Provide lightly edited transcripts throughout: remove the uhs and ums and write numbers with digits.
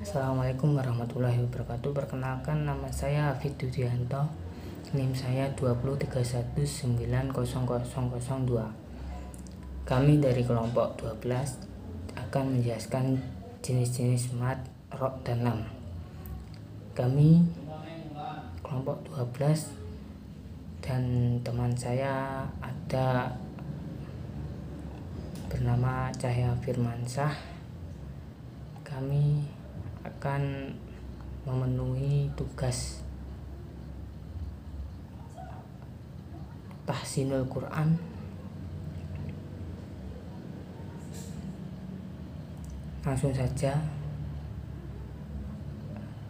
Assalamualaikum warahmatullahi wabarakatuh. Perkenalkan, nama saya Hafid Dudianto. NIM saya 2031900002. Kami dari kelompok 12 akan menjelaskan jenis-jenis mat, ro, dan lam. Kami kelompok 12 dan teman saya ada bernama Cahya Firmansyah. Kami akan memenuhi tugas tahsinul Quran. Langsung saja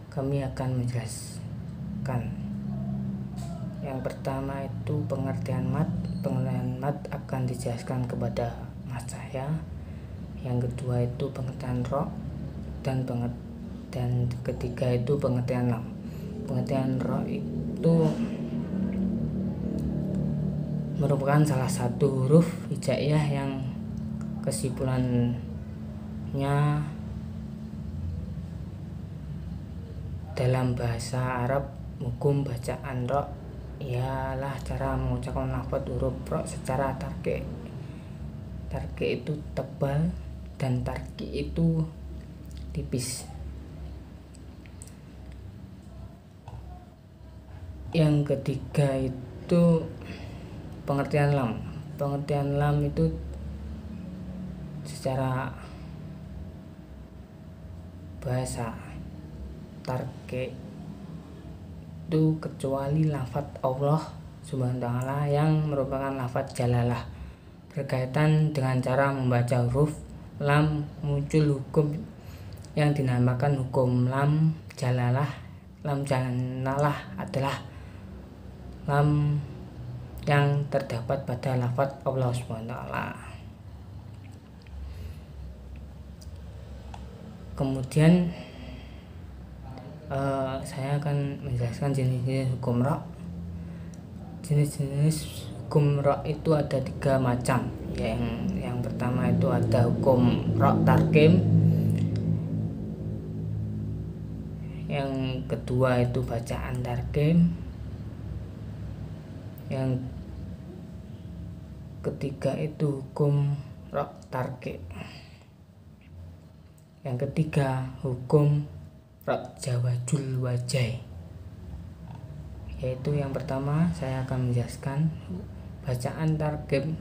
kami akan menjelaskan. Yang pertama itu pengertian mat. Pengertian mat akan dijelaskan kepada Mas Cahya. Yang kedua itu pengertian ro, dan ketiga itu pengertian lam. Pengertian ro itu merupakan salah satu huruf hijaiyah yang kesimpulannya dalam bahasa Arab. Hukum bacaan ro ialah cara mengucapkan lafaz huruf ro secara tarki. Tarki itu tebal dan tarki itu tipis. Yang ketiga itu pengertian lam. Pengertian lam itu secara bahasa tarki itu kecuali lafaz Allah Subhanahu wa ta'ala yang merupakan lafaz jalalah. Berkaitan dengan cara membaca huruf lam, muncul hukum yang dinamakan hukum lam jalalah. Lam jalalah adalah lam yang terdapat pada lafaz Allah Subhanahu wa ta'ala. Kemudian saya akan menjelaskan jenis-jenis hukum ro. Jenis-jenis hukum ro itu ada 3 macam. Yang pertama itu ada hukum ro tarkim. Yang kedua itu bacaan tarkim. Yang ketiga itu hukum ro tarki. Yang ketiga hukum ro jawazul wajah. Yaitu yang pertama saya akan menjelaskan bacaan tarkim.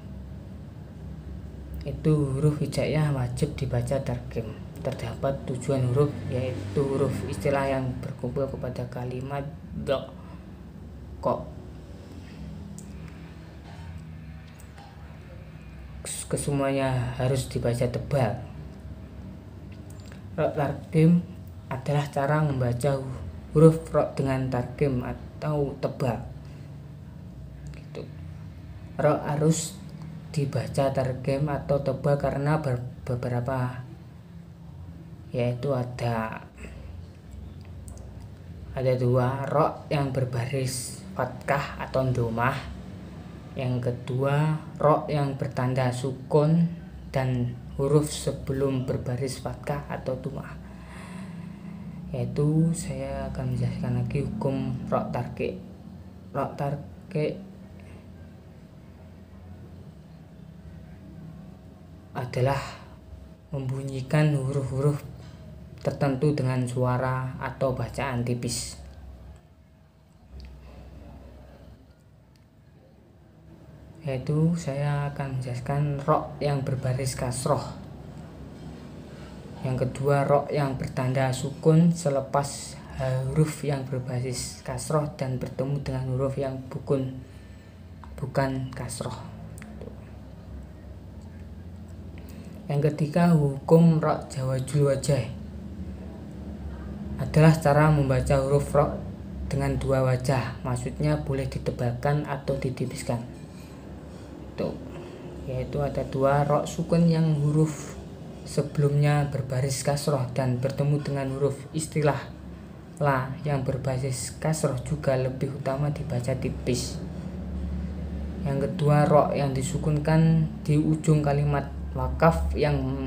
Itu huruf hijaiyah wajib dibaca tarkim. Terdapat tujuan huruf, yaitu huruf istilah yang berkumpul kepada kalimat do, ko. Kesemuanya harus dibaca tebal. Ro tarkim adalah cara membaca huruf ro dengan tarkim atau tebal. Gitu. Ro harus dibaca tarkim atau tebal karena beberapa, yaitu ada 2 ro yang berbaris fathah atau domah. Yang kedua ro yang bertanda sukun dan huruf sebelum berbaris fathah atau domah. Yaitu saya akan menjelaskan lagi hukum ro tarki. Ro tarki adalah membunyikan huruf-huruf tertentu dengan suara atau bacaan tipis. Yaitu saya akan menjelaskan ro yang berbaris kasroh. Yang kedua ro yang bertanda sukun selepas huruf yang berbasis kasroh dan bertemu dengan huruf yang bukan kasroh. Yang ketiga hukum ro jawazul wajah adalah cara membaca huruf ro dengan 2 wajah. Maksudnya boleh ditebalkan atau ditipiskan. Yaitu ada 2 ro sukun yang huruf sebelumnya berbaris kasroh dan bertemu dengan huruf istilah la yang berbasis kasroh juga lebih utama dibaca tipis. Yang kedua ro yang disukunkan di ujung kalimat wakaf yang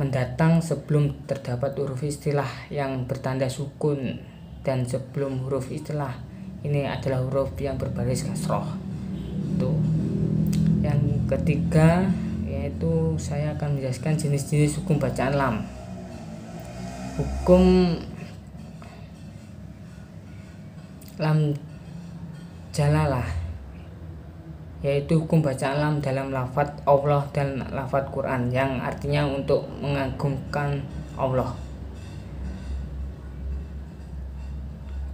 mendatang sebelum terdapat huruf istilah yang bertanda sukun, dan sebelum huruf istilah ini adalah huruf yang berbaris kasroh. Tuh. Yang ketiga yaitu saya akan menjelaskan jenis-jenis hukum bacaan lam. Hukum lam jalalah yaitu hukum bacaan lam dalam lafadz Allah dan lafadz Quran yang artinya untuk mengagungkan Allah.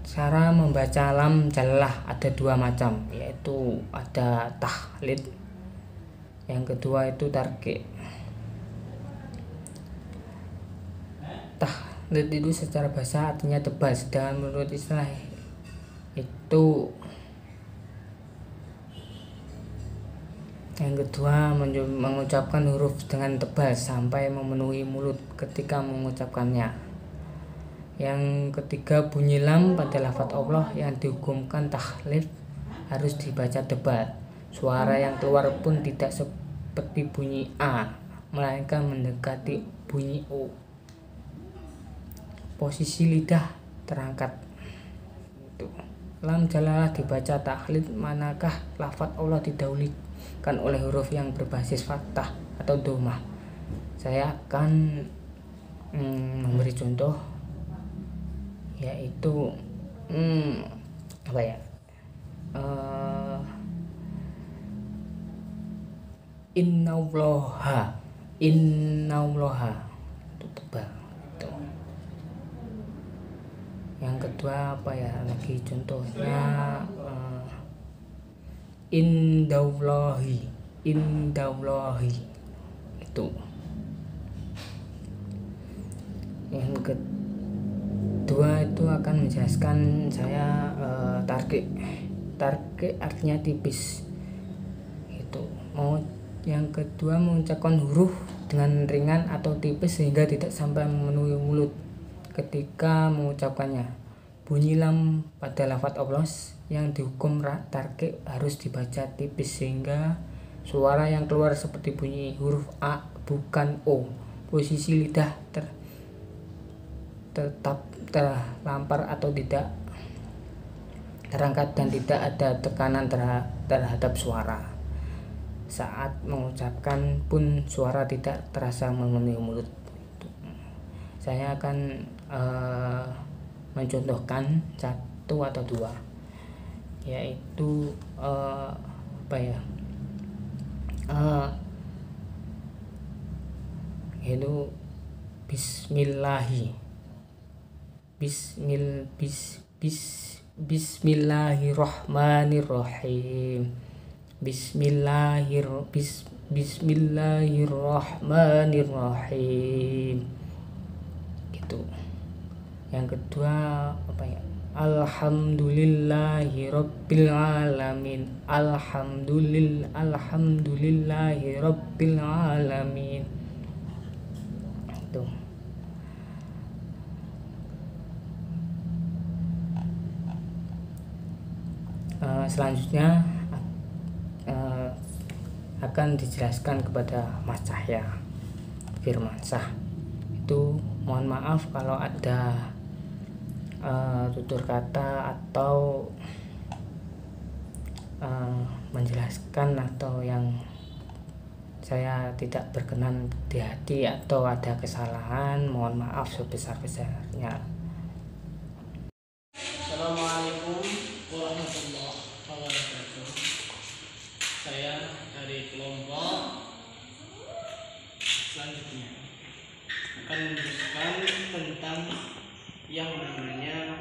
Cara membaca lam jalalah ada dua macam, yaitu ada tahlid, yang kedua itu tarqiq. Tahlid itu secara bahasa artinya tebal, sedangkan menurut istilah itu yang kedua mengucapkan huruf dengan tebal sampai memenuhi mulut ketika mengucapkannya. Yang ketiga, bunyi lam pada lafadz Allah yang dihukumkan tahlid harus dibaca tebal. Suara yang keluar pun tidak seperti bunyi A, melainkan mendekati bunyi O. Posisi lidah terangkat. Lam jalalah dibaca tahlid manakah lafadz Allah didahulukan oleh huruf yang berbasis fathah atau dhammah. Saya akan memberi contoh, yaitu innallaha itu tebal itu. Yang kedua lagi contohnya indallahi itu. Yang kedua itu akan menjelaskan saya tarqiq artinya tipis itu. Yang kedua mengucapkan huruf dengan ringan atau tipis sehingga tidak sampai memenuhi mulut ketika mengucapkannya. Bunyi lam pada lafadz Allah yang dihukum tarqiq harus dibaca tipis sehingga suara yang keluar seperti bunyi huruf A bukan O. Posisi lidah tetap terlampar atau tidak terangkat dan tidak ada tekanan terhadap suara. Saat mengucapkan pun suara tidak terasa memenuhi mulut. Saya akan mencontohkan satu atau dua, yaitu yaitu Bismillahirrahmanirrahim. Bismillahirrahmanirrahim gitu. Yang kedua Alhamdulillahirabbil alamin. Alhamdulillahirabbil alamin itu. Selanjutnya akan dijelaskan kepada Mas Cahya Firmansyah. Itu mohon maaf kalau ada tutur kata atau menjelaskan atau yang saya tidak berkenan di hati atau ada kesalahan, mohon maaf sebesar-besarnya. Assalamualaikum warahmatullahi wabarakatuh. Saya dari kelompok selanjutnya akan menjelaskan tentang yang namanya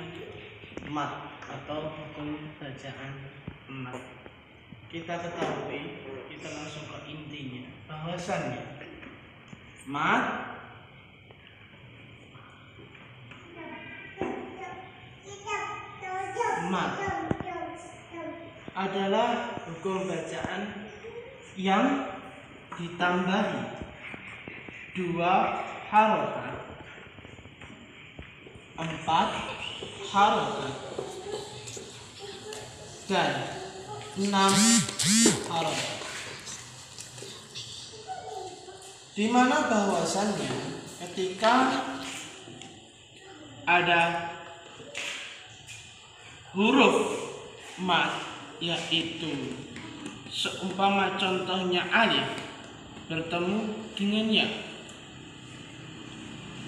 mat atau hukum bacaan mat. Kita ketahui, kita langsung ke intinya, bahwasannya mat adalah hukum bacaan yang ditambahi 2 harokat, 4 harokat, dan 6 harokat. di mana bahwasannya ketika ada huruf mat, yaitu seumpama contohnya alif bertemu dengan ya,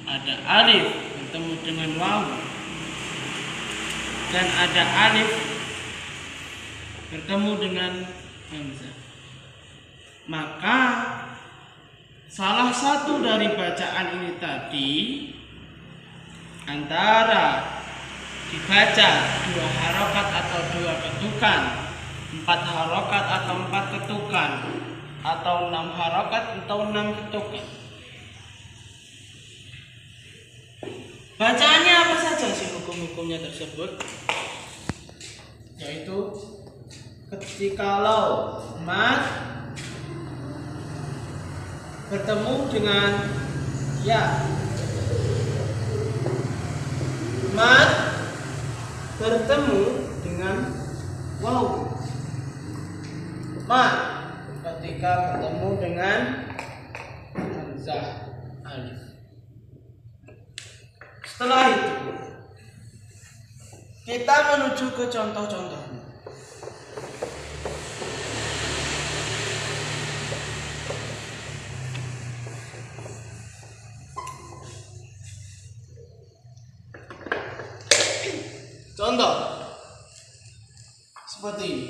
ada alif bertemu dengan waw, dan ada alif bertemu dengan hamzah, maka salah satu dari bacaan ini tadi antara dibaca 2 harokat atau 2 ketukan, 4 harokat atau 4 ketukan, atau 6 harokat atau 6 ketukan. Bacaannya apa saja sih hukum-hukumnya tersebut? Yaitu ketikalau mat bertemu dengan ya, mat bertemu dengan waw, mat ketika bertemu dengan hamzah alif. Setelah itu kita menuju ke contoh-contohnya. Contoh seperti ini.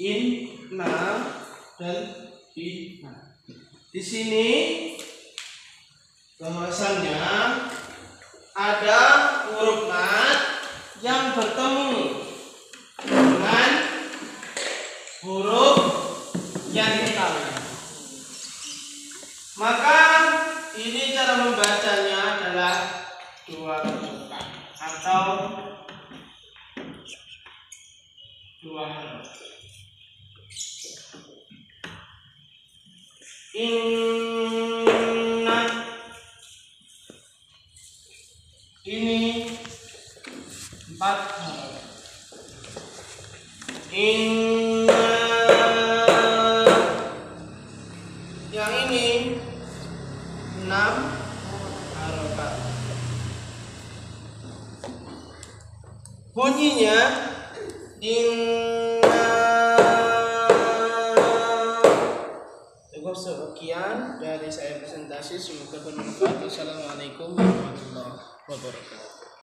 Inna dan inna. Di sini bahwasannya ada huruf mat yang bertemu dengan huruf yang diketahui. Maka ini cara membacanya adalah 2 ketukan atau 2 harokat. Inna ini 4 harokat. Inna yang ini 6 harokat. Bunyinya Cukup sekian dari saya presentasi, semoga bermanfaat. Wassalamualaikum warahmatullahi wabarakatuh.